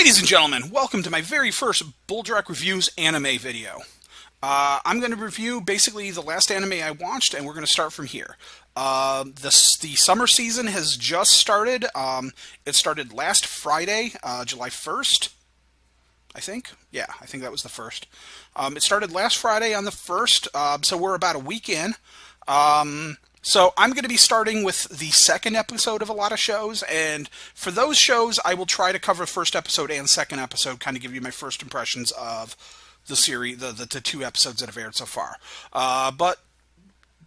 Ladies and gentlemen, welcome to my very first Bulldrek Reviews anime video. I'm going to review basically the last anime I watched, and we're going to start from here. The summer season has just started. It started last Friday, July 1st, I think. Yeah, I think that was the 1st. It started last Friday on the 1st, so we're about a week in. So I'm going to be starting with the second episode of a lot of shows, and for those shows, I will try to cover first episode and second episode, kind of give you my first impressions of the series, the two episodes that have aired so far. But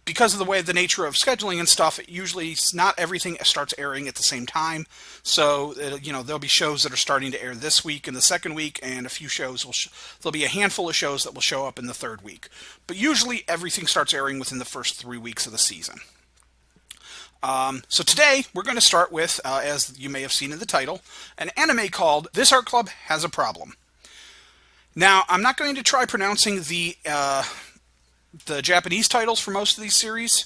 because of the nature of scheduling and stuff, usually not everything starts airing at the same time. So, there'll be shows that are starting to air this week in the second week, and a few shows there'll be a handful of shows that will show up in the third week. But usually everything starts airing within the first 3 weeks of the season. So today we're going to start with, as you may have seen in the title, an anime called This Art Club Has a Problem. Now, I'm not going to try pronouncing the Japanese titles for most of these series.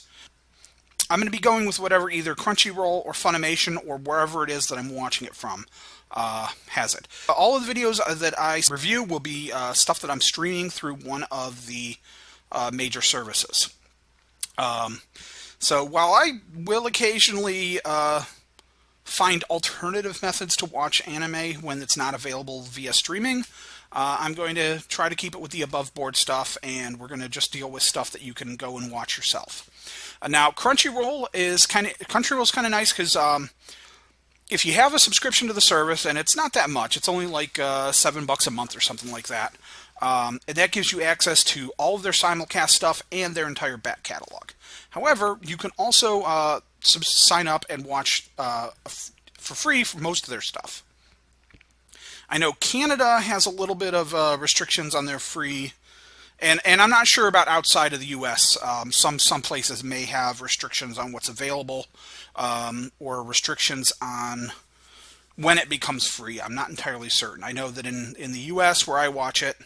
I'm going to be going with whatever either Crunchyroll or Funimation or wherever it is that I'm watching it from has it. All of the videos that I review will be stuff that I'm streaming through one of the major services. So while I will occasionally find alternative methods to watch anime when it's not available via streaming, I'm going to try to keep it with the above board stuff, and we're going to just deal with stuff that you can go and watch yourself. Now, Crunchyroll is kind of nice because if you have a subscription to the service, and it's not that much, it's only like $7 a month or something like that, and that gives you access to all of their simulcast stuff and their entire back catalog. However, you can also sign up and watch for free for most of their stuff. I know Canada has a little bit of restrictions on their free, and I'm not sure about outside of the U.S. Some places may have restrictions on what's available, or restrictions on when it becomes free. I'm not entirely certain. I know that in the U.S. where I watch it,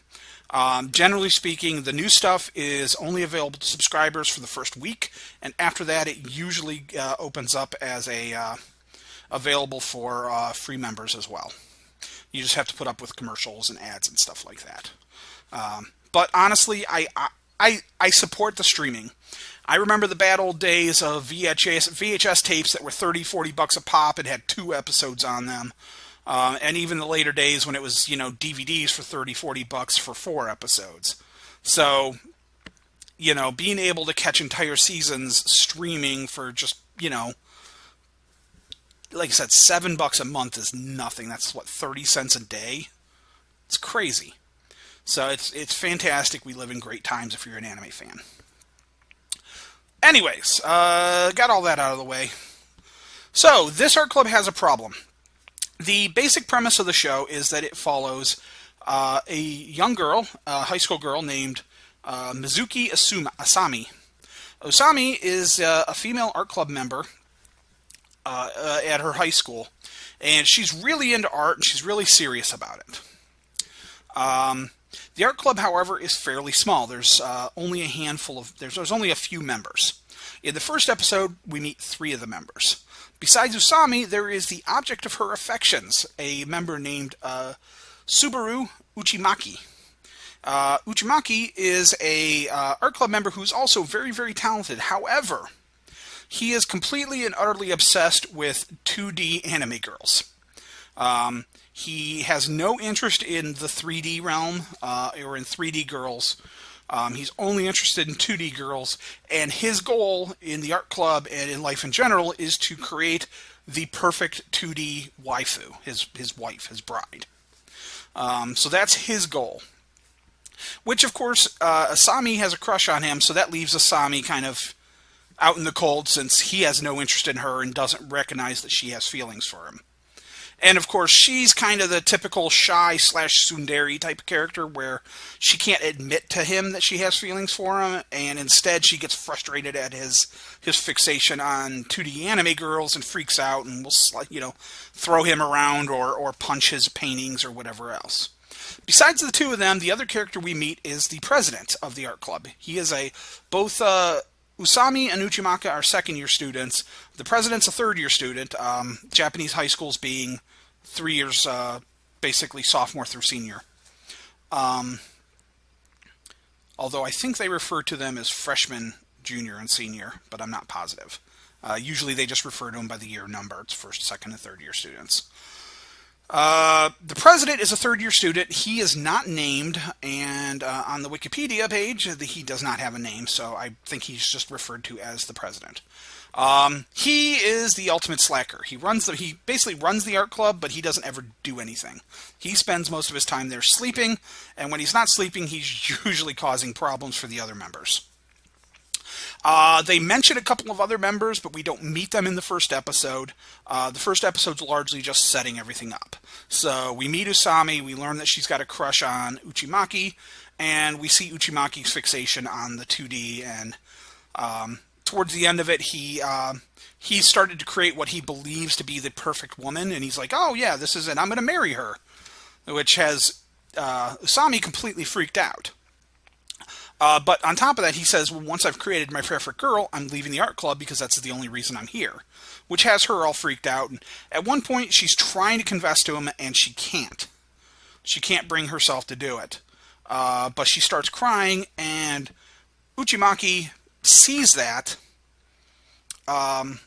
generally speaking, the new stuff is only available to subscribers for the first week, and after that it usually opens up as available for free members as well. You just have to put up with commercials and ads and stuff like that. But honestly, I support the streaming. I remember the bad old days of VHS tapes that were $30-40 a pop and had 2 episodes on them. And even the later days when it was, DVDs for $30-40 for 4 episodes. So, being able to catch entire seasons streaming for just, like I said, $7 a month is nothing. That's 30 cents a day. It's crazy. So it's fantastic. We live in great times if you're an anime fan. Anyways, got all that out of the way. So, This Art Club Has a Problem. The basic premise of the show is that it follows a young girl, a high school girl named Mizuki Asami. Asami is a female art club member at her high school, and she's really into art, and she's really serious about it. The art club, however, is fairly small. There's only a handful of there's only a few members. In the first episode, we meet 3 of the members. Besides Usami, there is the object of her affections, a member named Subaru Uchimaki. Uchimaki is a art club member who's also very, very talented. However, he is completely and utterly obsessed with 2D anime girls. He has no interest in the 3D realm or in 3D girls. He's only interested in 2D girls, and his goal in the art club and in life in general is to create the perfect 2D waifu, his wife, his bride. So that's his goal. Which, of course, Asami has a crush on him, so that leaves Asami kind of out in the cold since he has no interest in her and doesn't recognize that she has feelings for him. And, of course, she's kind of the typical shy/tsundere type of character where she can't admit to him that she has feelings for him, and instead she gets frustrated at his fixation on 2D anime girls and freaks out and will, throw him around or punch his paintings or whatever else. Besides the 2 of them, the other character we meet is the president of the art club. He is both Usami and Uchimaka are second-year students. The president's a third-year student. Japanese high schools being 3 years basically sophomore through senior. Although I think they refer to them as freshman, junior, and senior, but I'm not positive. Usually they just refer to them by the year number. It's first, second, and third year students. The president is a third-year student. He is not named, and on the Wikipedia page, he does not have a name, so I think he's just referred to as the president. He is the ultimate slacker. He basically runs the art club, but he doesn't ever do anything. He spends most of his time there sleeping, and when he's not sleeping, he's usually causing problems for the other members. They mention a couple of other members, but we don't meet them in the first episode. The first episode's largely just setting everything up. So we meet Usami, we learn that she's got a crush on Uchimaki, and we see Uchimaki's fixation on the 2D, and towards the end of it, he started to create what he believes to be the perfect woman, and he's like, oh yeah, this is it, I'm going to marry her, which has Usami completely freaked out. But on top of that, he says, well, once I've created my perfect girl, I'm leaving the art club because that's the only reason I'm here, which has her all freaked out. And at one point, she's trying to confess to him, and she can't. She can't bring herself to do it. But she starts crying, and Uchimaki sees that. And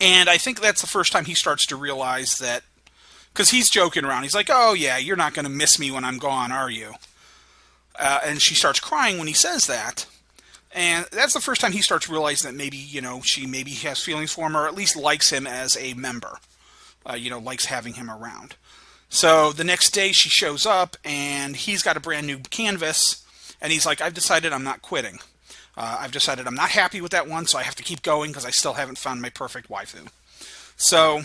I think that's the first time he starts to realize that, because he's joking around. He's like, oh, yeah, you're not going to miss me when I'm gone, are you? And she starts crying when he says that. And that's the first time he starts realizing that maybe, she maybe has feelings for him, or at least likes him as a member. Likes having him around. So the next day she shows up, and he's got a brand new canvas, and he's like, I've decided I'm not quitting. I've decided I'm not happy with that one, so I have to keep going because I still haven't found my perfect waifu. So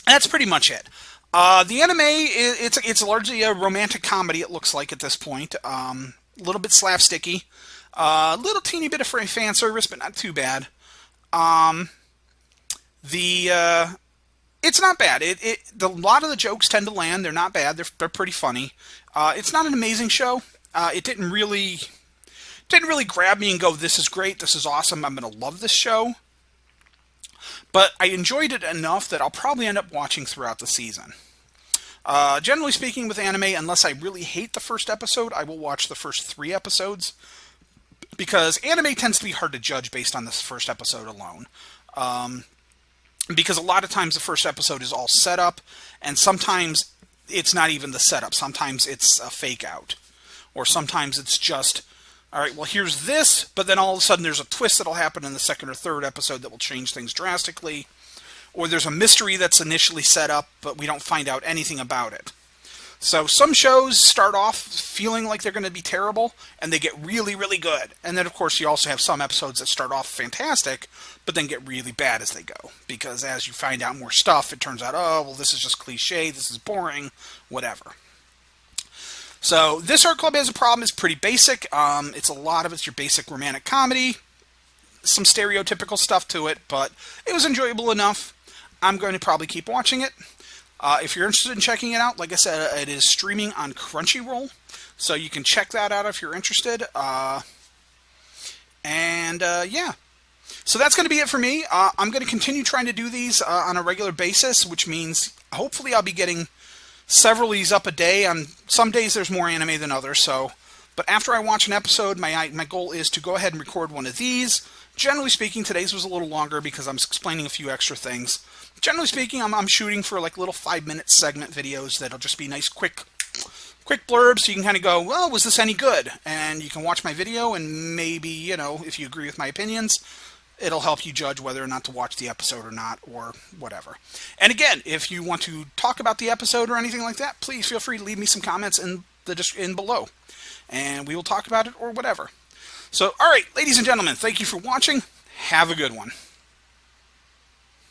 that's pretty much it. The anime, it's largely a romantic comedy, it looks like at this point. A little bit slapsticky. A little teeny bit of fan service, but not too bad. It's not bad. A lot of the jokes tend to land. They're not bad. They're pretty funny. It's not an amazing show. It didn't really grab me and go, this is great, this is awesome, I'm going to love this show. But I enjoyed it enough that I'll probably end up watching throughout the season. Generally speaking with anime, unless I really hate the first episode, I will watch the first 3 episodes. Because anime tends to be hard to judge based on this first episode alone. Because a lot of times the first episode is all set up, and sometimes it's not even the setup. Sometimes it's a fake out. Or sometimes it's just, alright, well here's this, but then all of a sudden there's a twist that'll happen in the second or third episode that will change things drastically. Or there's a mystery that's initially set up, but we don't find out anything about it. So some shows start off feeling like they're going to be terrible, and they get really, really good. And then, of course, you also have some episodes that start off fantastic, but then get really bad as they go. Because as you find out more stuff, it turns out, oh, well, this is just cliche, this is boring, whatever. So this art club has a problem. It's pretty basic. It's your basic romantic comedy. Some stereotypical stuff to it, but it was enjoyable enough. I'm going to probably keep watching it. If you're interested in checking it out, like I said, it is streaming on Crunchyroll, so you can check that out if you're interested. Yeah. So that's going to be it for me. I'm going to continue trying to do these on a regular basis, which means hopefully I'll be getting several of these up a day. On some days there's more anime than others, but after I watch an episode, my goal is to go ahead and record one of these. Generally speaking, today's was a little longer because I'm explaining a few extra things. Generally speaking, I'm shooting for like little 5-minute segment videos that'll just be nice, quick blurbs, so you can kind of go, well, was this any good? And you can watch my video, and maybe, if you agree with my opinions, it'll help you judge whether or not to watch the episode or not, or whatever. And again, if you want to talk about the episode or anything like that, please feel free to leave me some comments in below, and we will talk about it or whatever. So, all right, ladies and gentlemen, thank you for watching. Have a good one.